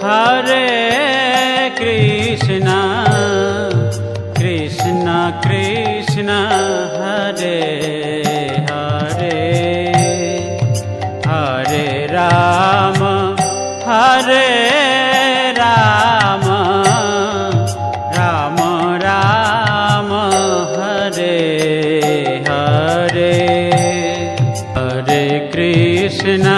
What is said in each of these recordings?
Hare Krishna Krishna Krishna Hare Hare, Hare Ram Ram Ram Hare Hare. Hare Krishna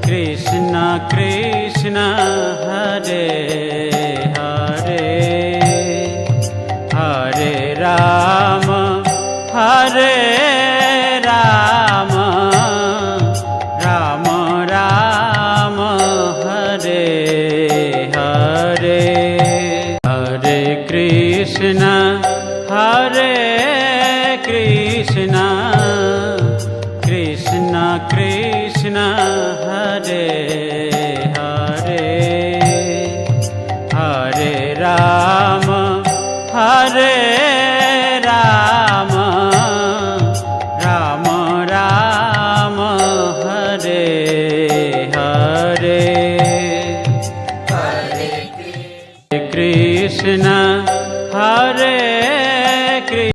Krishna Krishna Hare Hare, Hare Ram Ram Ram Hare Hare. Hare Krishna Krishna Krishna